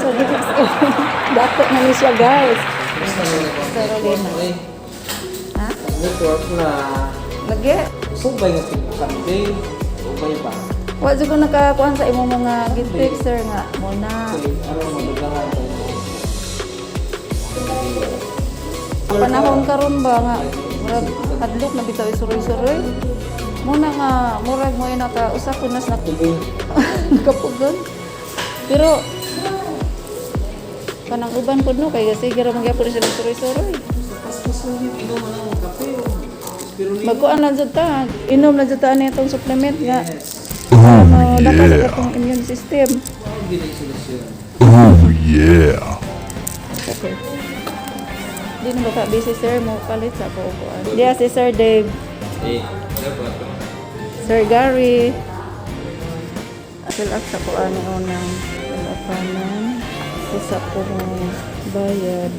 sa DXA. Dapat na ni siya, guys. Carolina. Ha? Network na Lagi? subay nga pagkakande. Subay ba? Wa ko nakakuan sa imong mga gift fixer nga muna. Kasi ano madagahan ko. Panahon karon ba nga murag hadlok na bitaw isuroy-suroy. Muna nga murag mo ina ka usa ko nas nakapugon. Pero kanang uban pud no kay kasi gira magyapon sila suroy-suroy. Magkuan lang jud ta. Inom lang jud ta ani itong supplement nga. Ano dapat atong immune system. Oh yeah. Okay. Di na ba ka busy sir mo palit sa ko kuan. Diya si Sir Dave. Sir Gary. Fill up sa kuan ni unang lapanan. Isa po bayad.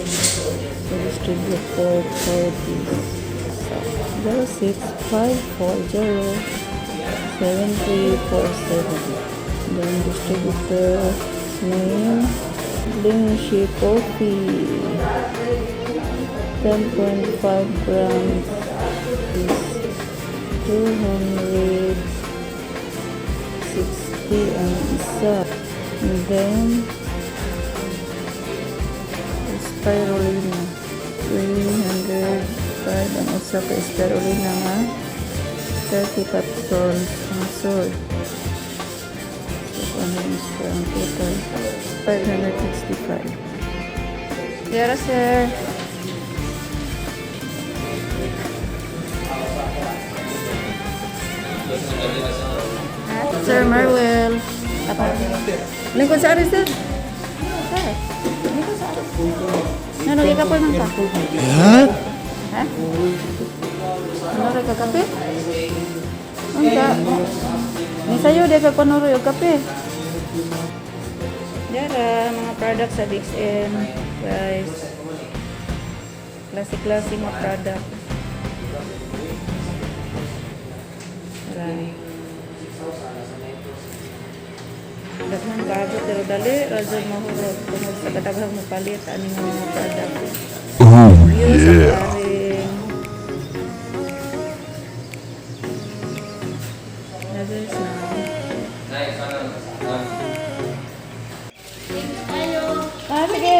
So distribute for 40. 0654073447. Then distributor name Lingshi Coffee 10.5 grams is 260 ang isa. And then spirulina 305 ang isa ka spirulina nga 30 capsules ang soy. So ano yung ang total 565. Yara sir. Sir Marwell. Lingkod sa aris sir. Sir. Lingkod sa aris. Nanogay ka po ng ka? What? Ha? Nanogay ka kape? Anga. Ni sayo di ka panuroy og kape. Yara, mga products sa DXN. Guys. Klase-klase mga product. Marami. Daghan bago pero dali razon mahurot tungod sa kadaghang mapalit ani mga product. Oh Yeah. Others na. Sige.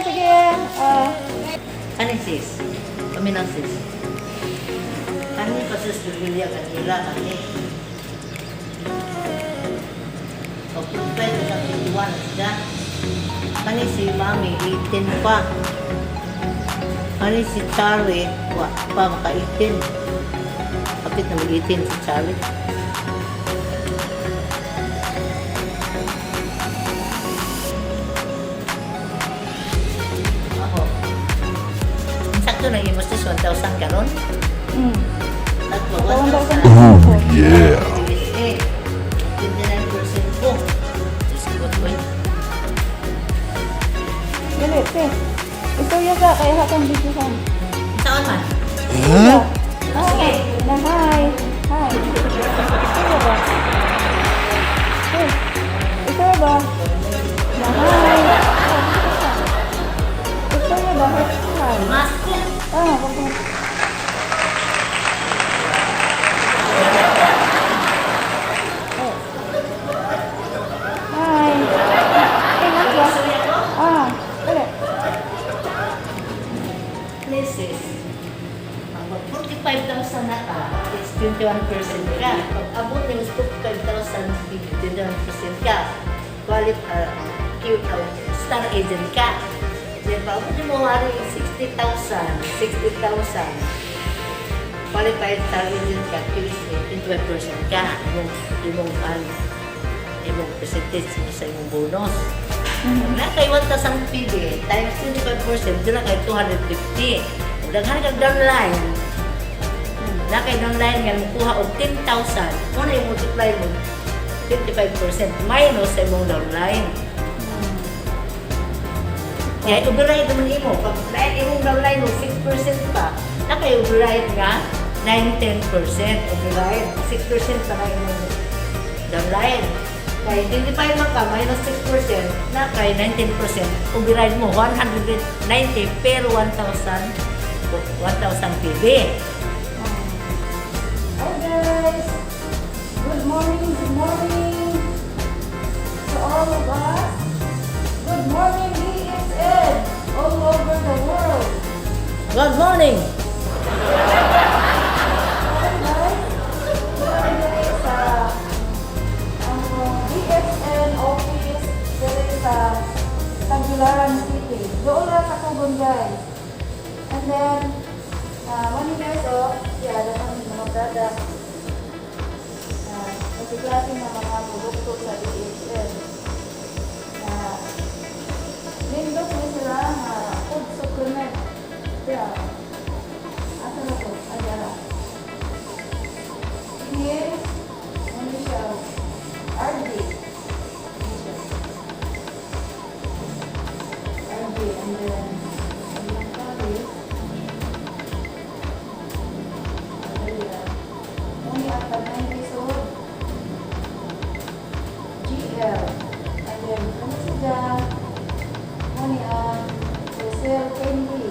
Sige. Ano sis? Kami lang sis. Ano pa sis Julia kanila kami? Pwede na 51 sila. Ano si Mami 18 pa. Ano si Charlie wa pa maka 18. Kapit na mag 18 si Charlie. Sakto na yung mas 1,000 karon. Tatlo 1,000. Oh yeah. 29% po. Discount ko yun. Dali, te. Ito yaga kaya hatang bisuhan. Saan man? Huh? Hi. Na hi. Hi. Ito ba? Hey. Ito ba? Na hi. Ito ba? Hi. Mas Pagpapalala. Hi. Ingat ya. Dali. places. Pag 45,000 na ka, it's 21% ka. Pag abot ng 55,000, 21% ka. Star agent ka. Then pag abot mo hari 60,000, qualified star agent ka, 21% ka. Yung percentage mo sa yung bonus. Na kay 1,000 PB times 25%, doon na kay 250. Daghan kag downline. Na kay downline nga kuha og 10,000. Kung na i-multiply mo 55% minus sa imong downline. Kaya override naman imo. Pag imong downline mo 6% pa, na kay override nga 9-10% override. 6% pa na imong downline. Kay 25 man ka, minus 6%, na kay 19%. Kung birayad mo, 190 per 1,000 PB. Hi guys! Good morning, good morning to all of us. Good morning, DXN, all over the world. Good morning! Hi guys! Dere sa ang DXN office dere sa Tagbilaran City. Doon lang sa Kugon guys. And then, one guys, yeah, dapat mga product. Klase ng mga produkto sa DHL. Nindot na sila food supplement. Yeah. Asa na to? Adara. Here, ano siya? RD. RD. And then, yung kali. Only after 9 pesos. GL. And then, ano siya? Money sell candy.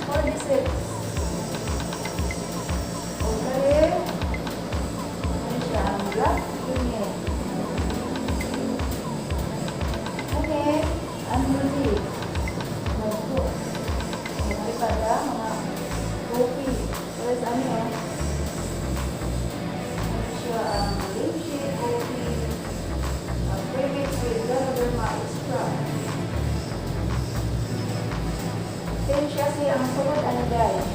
46. Okay. Ano siya? Ang black unit. Okay. Ang huli. Magpo. Mga pada, mga kopi. Terus ano yan? Siya ang lampshade, coffee, premix with Ganoderma extra. Then siya siya ang sunod ano guys.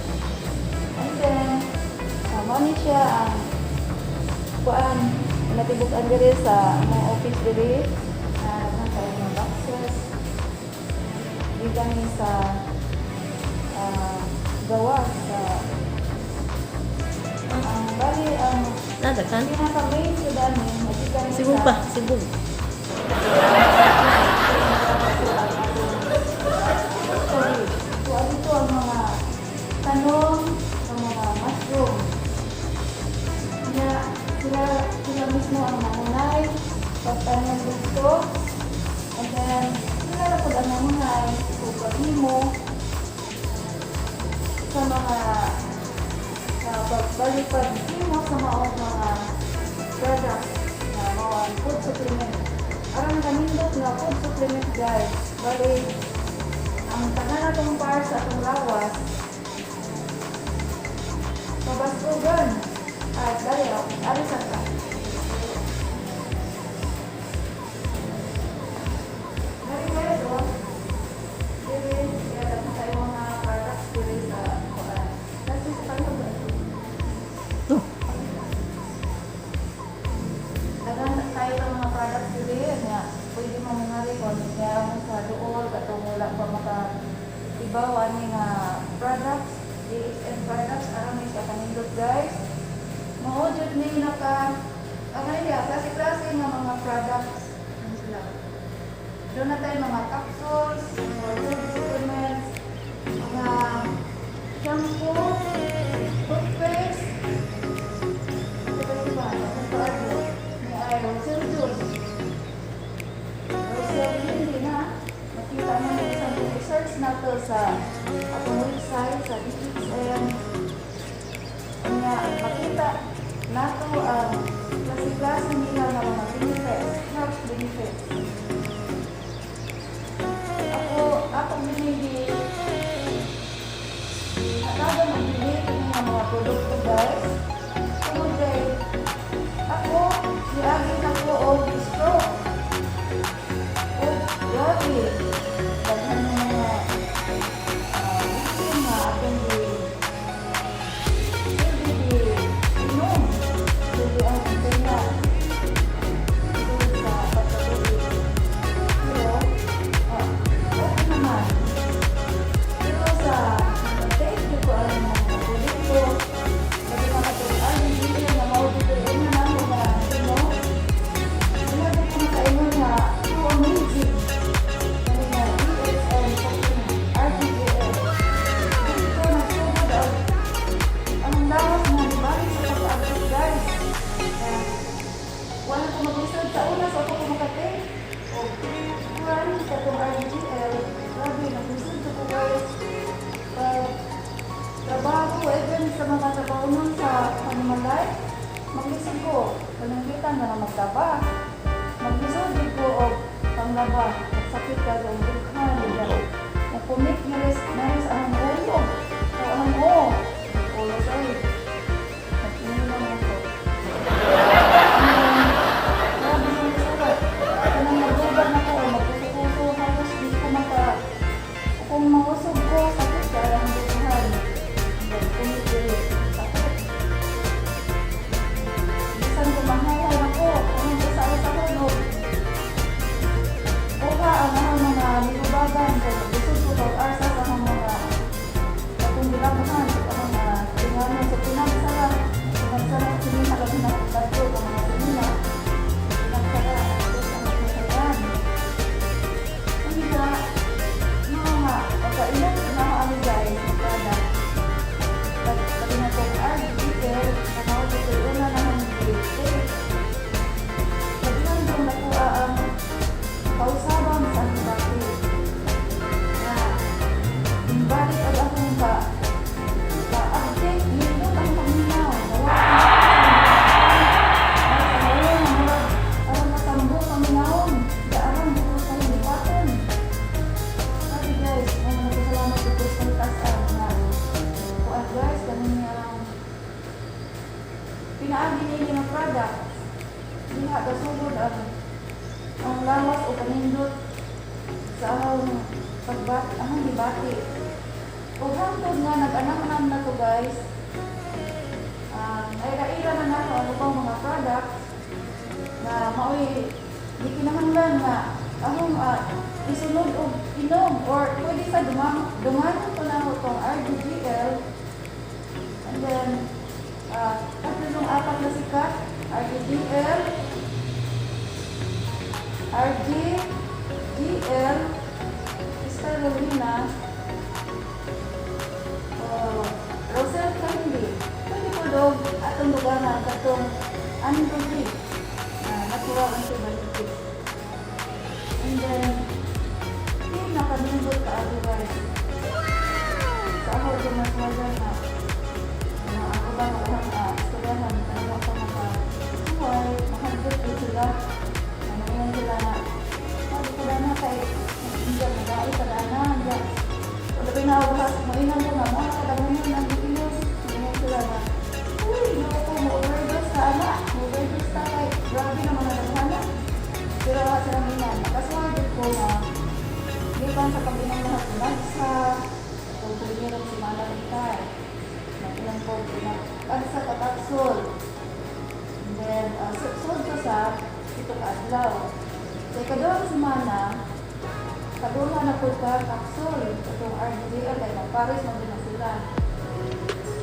And then, mani siya ang kuan, natibukan diri sa mga office diri. Nasa mga boxes. Di kami sa gawa sa bali ang Nada kan? pinaka-main sa dami, magikan Sibog pa, sibog. So, dito ang mga tanong, ang mga mushroom. Sila mismo ang nanunay, pagtanong gusto, and then, sila na po ang nanunay, pagpahimo, sa mga pagbalipan mo sa mga products na mga food supplement. Arang kanindot nga food supplement guys. Bali, ang taga na itong par sa itong lawas, pabaskugan. At dali, alisan ka. Dali guys, dili, kaya dapat tayo mga products dili sa kuan. Kasi sa tanong ba? Dagan tayo ng mga products dili nga pwede mo mga record kaya mo sa dool katong wala pa maka-ibawan ni nga products, DXN products, aram ni sa kanindot guys. Maudjud ni naka klase-klase nga mga products. Ano sila? Doon na tayo mga capsules, mga food supplements, mga shampoo, toothpaste, makita mo yung isang research na to sa atong website sa DXN. Makita na to ang klase-klase nila ng mga benefits, health benefits. Ako binili, nataga magbili so ako kumakate. O, kuhan sa itong RGL. Grabe, nag-listen ko guys. Trabaho, even sa mga trabaho nun sa Panimalay, mag-listen ko. Panangkitan na magdaba. Mag-listen din ko o panglaba. Sakit ka sa ulukhan. Kung kumik naris ang ulo. O ang o. Ulo sa'yo. Nag-ino naman ako. Grabe yung sulat. Kanang nagbugan ako. Magpuso-puso. Halos di ko maka. Kung mausog ko, sakit ka ang ulukhan. Kumik ulit. Sakit. Bisan ko mahawan ako. Anong sa hulog. Kuha ang mga nilubagan. Gusto ko pag-arsa sa mga katong bilamuhan. Sa mga tinganan sa pinagsara. Pinagsara at sinina kasi nakapagdato sa mga sinina. Pinagsara. Ito sa mga kasayan. Ang isa, mga pagkailan na kami guys, magkada. Pag na itong RGL, nakawag ito yun na naman dito. Pagkilan doon nakuha ang kausabang sa dati na imbalik ang akong ka-update nito ang paminaw arang masambo paminawon arang buko sa lipatan. Sabi guys, salamat ito sa tasan na kuat guys, ganun yung pinaagi nila ng product hindi nga kasugod ang lawas o panindot sa ahong dibati. O hangtod nga nag-anam-anam na to guys, ay raira na nato ano pang mga products na maoy di kinahanglan nga ahong isunod o inom or pwede sa dumanon ko na itong RGGL and then tatlong apat na sikat RGGL, Spirulina, Rosel Candy. Pwede ko dog atong lugaran katong antibiotic, natural antibiotic. And then, yung nakanindot ka ako guys. Sa ako din mas wajan na ako ba makahang istoryahan talaga ako makasuway, makahagod ko sila. Ngayon sila na, sabi ko na kay hindi nag-aay sa dana. Wala ba yung nakabahas, mainam ko na, mga nakadamunan ng bikinom. Ngayon sila na, uy, naku po, ma-overdose ka anak. Ma-overdose ka kay, grabe naman na naghala. Pero sila minan, nakaswagod ko na, hindi pa sa pag-inang lahat na sa kung tulinirong si Mana Rintay. Nag-ilang po, pinag-adsa kataksul. And then, sud ko sa ito kaadlaw. So, ikadawang semana, kaduha na po ka kapsul. Itong RGL, ay Paris mo din na sila.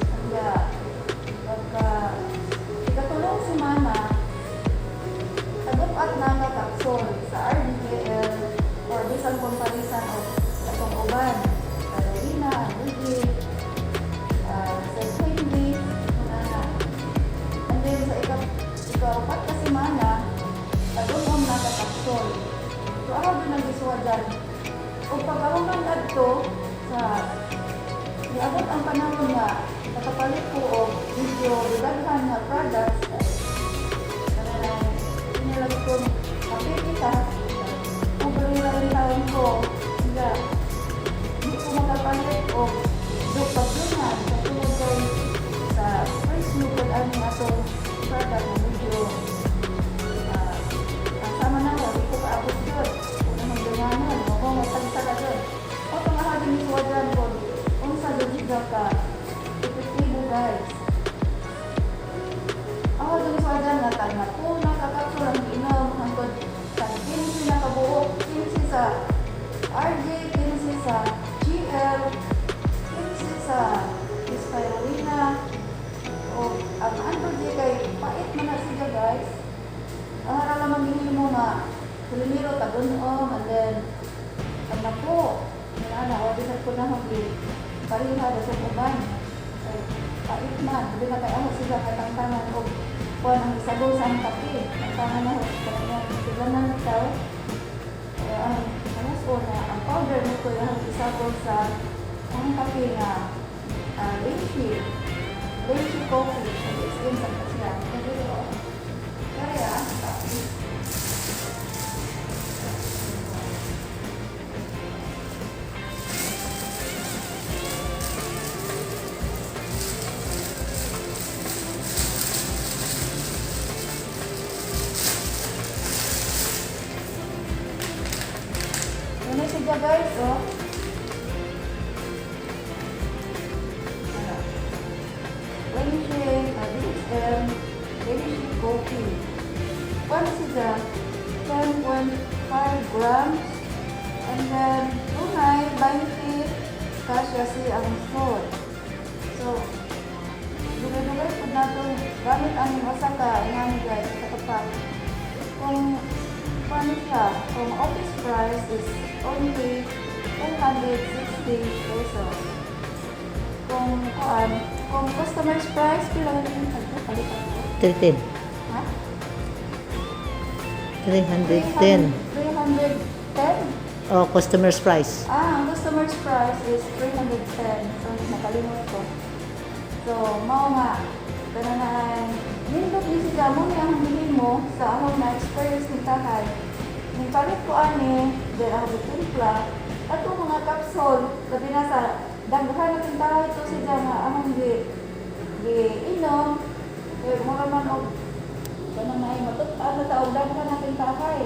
Kaya, pagka ikatulong semana, kadupat na ka kapsul sa RGL or bisan komparisan o itong uban. Carolina, Luigi, sa Swingley, and then sa ikarupat ka semana, kadungom na kapsul. So, ako din ang giswa dyan. Kung pag-awaman na ito, iabot ang panahon nga, nakapalit ko o video, bilaghan na products, inilag ko, kapitita, kung rin taon ko, hindi ko makapalit o pagdunan, katulad ko sa first look at ano atong product na video. Sama na ako, hindi ko kaabot doon. Kung anong ganyanan, magtagsa ka doon. O pangahagin ni Swadran ko, kung sa logiga ka, epektibo guys. Ako doon ni Swadran na tanga po, nakakapsul ang inom, hangtod sa 15 na kabuok, 15 sa RJ, 15 sa GL, 15 sa Spirulina, o ang antibiotic kay pait man na siya guys. Ang haralamang gini mo nga, kulimiro, tagunom, and then, ang napo, o bisag ko na hagi, pariha, dasong uban, pait man, hindi na kaya ako sila katangtangan, o kuha ng isagol sa ang kape, ang tangan na, kaya sila gel. Alas ko na ang powder mo ko yung isabol sa ang kape na Lychee coffee. It's sa siya. Kaya, ano siya guys, oh. Lychee coffee. Paano siya? 10.5 grams. And then, tunay, 20 kasya siya ang salt. So, dugay-dugay po na ito. Gamit ang masaka, nga guys, sa kapag. Kung paano siya, kung office price is only 260 pesos. Kung customer's price, kailangan natin palitan ko. 310. Ha? 310. 310? Oh, customer's price. Ang customer's price is 310. So, nakalimot ko. So, mao nga. Kana na ay, nindot ni siya mo niya ang bilhin mo sa ahon na experience ni Tahay. Ning palit ko ani, then ako bitimpla. At mga capsule, labi na sa daghan natin Tahay ito siya nga ahon inom. Eh, mga man og kanang na ay matutaan na taog daghan natin Tahay.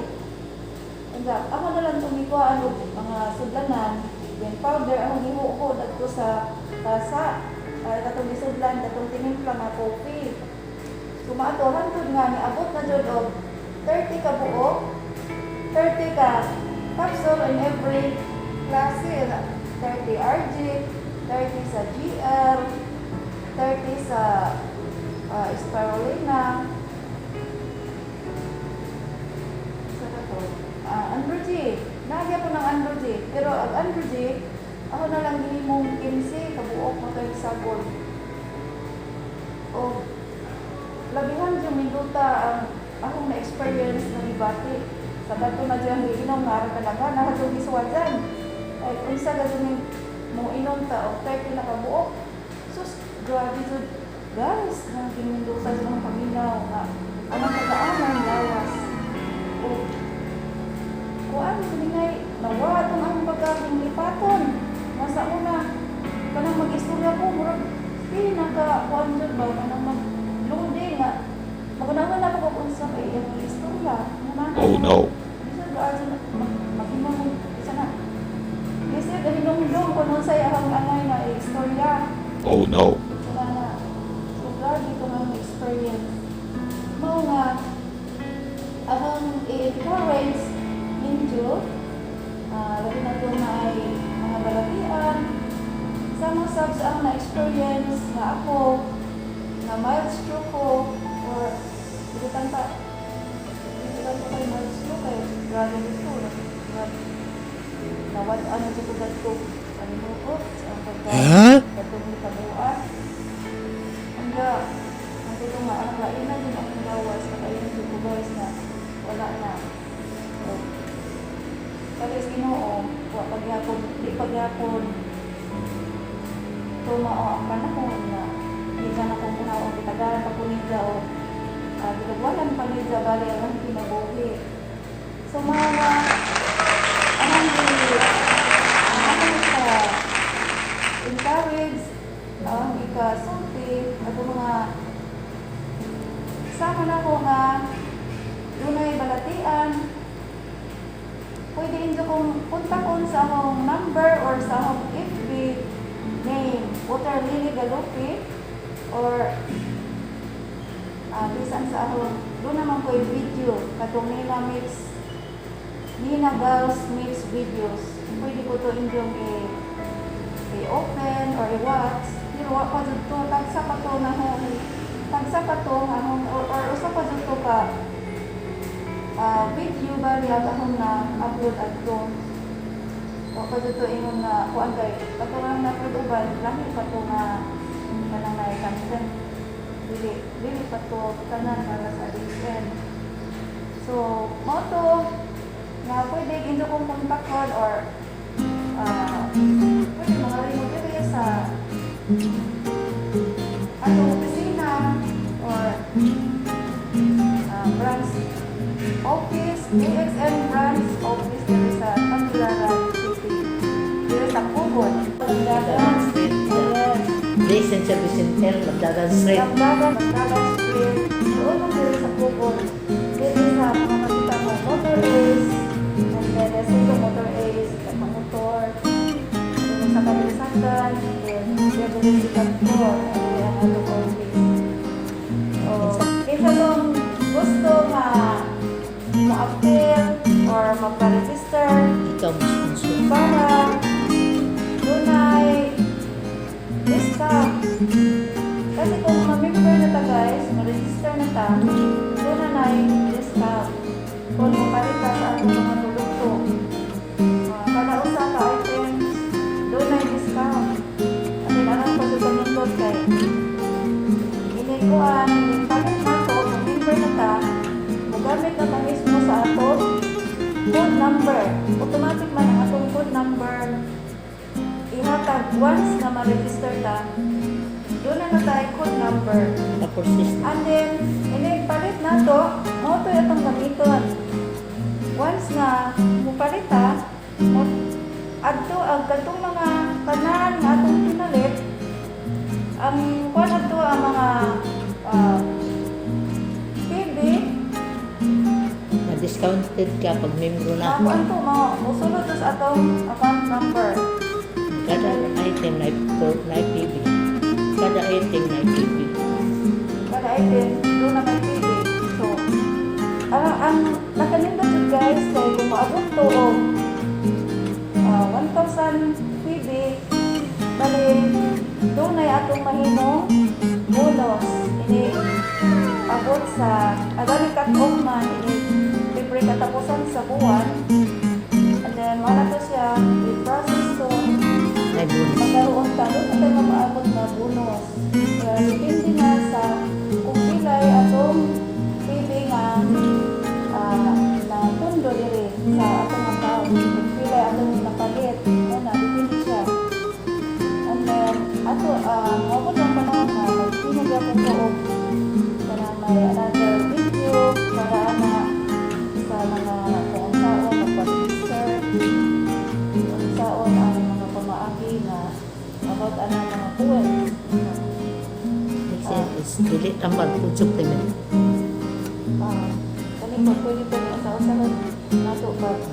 Ako na lang tumikuan og mga sudlanan, then powder ako gihuhod adto sa tasa. Ay katong isudlan, katong tinimpla nga coffee. Sumato hantod nga ni abot na jud og 30 ka buok, 30 ka capsule in every klase. 30 RG, 30 sa GL, 30 sa spirulina. Androgy. Nagya po ng Androgy. Pero ang Androgy, ako na lang hinimong 15, kabuok mo kayo sabon. O, labihan yung minuta ang akong na-experience ng ibati. Sa bato na dyan, inom nga rin talaga, nakatong iswajan. Ay, kung sa gano'n mo inom ta, o 30 na kabuok. Sus, grabe dyan. Guys, naging minuta sa mga paminaw na anong pagkaaman, lawas. O, kuan siningay nawa itong ang pagkabing lipaton. Nasa una, kanang mag-istorya ko, murag, naka-kuan dyan ba, kanang mag-loading nga. Maganawan na ako kung sa kay yung istorya. Oh no. Bisa doon sa mag-hinong, isa na. Kasi gahinong-hinong kung nung sa'y ahang anay na istorya. Oh no. Sana na, so grabe ito ng experience. Mga nga, ahang i-encourage ninyo, labi na ito na ay mga balatian. Sama sabs ang na-experience na ako, na mild stroke ko, or ilitan pa kayo mild stroke kayo, grabe dito, nawad ano dito gato, ano mo ko, ang pagkatong ikabuan. Ang dito nga, ang kainan din ang lawas, nakainan dito guys na wala na. Kalis Ginoo, di pagyapon tumao ang panahon na di na akong kunawang kitagaran pa kunidya o ginagwalan pa nidya bali ang kinabuhi. So mga ang sa encourage ang ikasulti at mga sama na ko nga dunay balatian. Pwede nyo kung punta kong sa akong number or sa akong FB name, Water Lily Galupi, or bisan sa akong, doon naman po yung video, katong Nina Bells Mix videos. Pwede ko to inyong i-open or i-watch. Pero wako dito, tagsa pa to na or usa pa dito ka video bali akong na upload adto. O pa dito ingon na kuan kay katong na produban lahi pa to nga kanang na content. Dili pa to tanan para sa weekend. So mo to nga pwede ginto kong kontakon or pwede mga remote area sa atong opisina or branch office, DXN branch office dito sa Tagbilaran City. Dito sa Pugon. Magdagan Street. Yes. Jason sa Vicente, Magdagan Street. Magdagan Street. Doon mo dito sa Pugon. Dito sa mga makita mo, Motor Ace. And then, Resuto Motor Ace. Mga motor. Dito sa Kalisangan. Then, dito sa Kantor. Ano yung atong office. Isa tong gusto ma-appeal or magpa-register Ikaw mo sponsor. para dunay discount. Kasi kung ma-member na ta guys, ma-register na ta, dunay discount. Kung mapalit ta sa atong mga produkto, kada usa ka items, dunay discount. At alam ko sa pagmundot kay inikuan, palit na to, kung member na ta, magamit na ta mismo sa atong code number. Automatic man ang atong code number ihatag once na ma-register ta. Doon na tayo code number. Tapos system. And then, palit na to, mo to itong gamiton. Once na mupalit ta, adto ang katong mga kanal nga atong pinalit, ang kuan ato ang mga TV, Na-discounted ka pag membro na. kuan to mga musulod to sa atong account number. Kada item na PB. Kada item na PB. Kada item, doon na may TV. So, ang nakanindot yun guys, kaya kung maabot to o 1,000 PB, bali, doon ay atong mahimong bonus. Ini abot sa, agani cut-off man, ini libre katapusan sa buwan. And then, wala to siya, i-process to, May bonus. magkaroon ta, doon na tayo maabot na bonus. Kaya, depende na sa kung pilay atong PB nga na pundo diri sa atong account. Kung pilay atong napalit, na depende siya. And then, ato, mabot ang panahon na magsinig akong loob para may another video para na sa mga kung saan magpa-register, kung saan ang mga pamaagi na about ang mga poets. Is dili tambal food supplement. Kani po pwede po niya sa usahan nato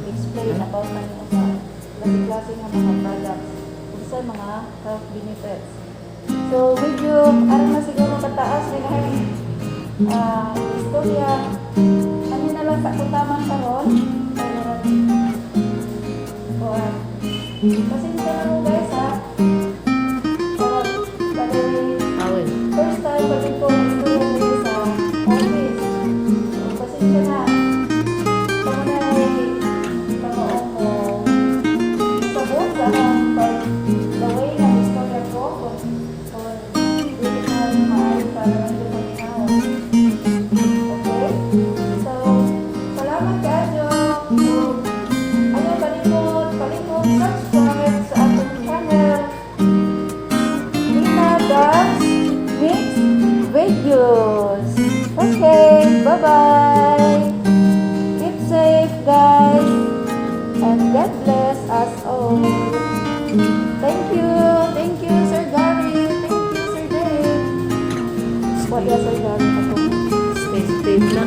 explain about na niya sa klase nga mga products kung sa mga health benefits. So, medyo aram na siguro kataas rin istorya. Ano na lang sa kutaman karon. Pasensya na mo guys ha. Awin. First time pa din po istorya dito sa office. So, pasensya na. Kamo na panoong mo sabot sa the way na istorya ko or hindi na maaari para hindi maminaw. Okay? So, salamat kayo. So, ayaw palimot subscribe sa ating channel. Nina Dance Mix Videos. Okay, bye-bye. Keep safe, guys. And God bless us all. Thank you, Sir Gary. Thank you, Sir Dave. What is Sir Gary? Stay safe na.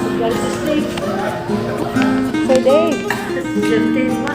Sir Gary, stay. Sir Dave. Sir Dave na.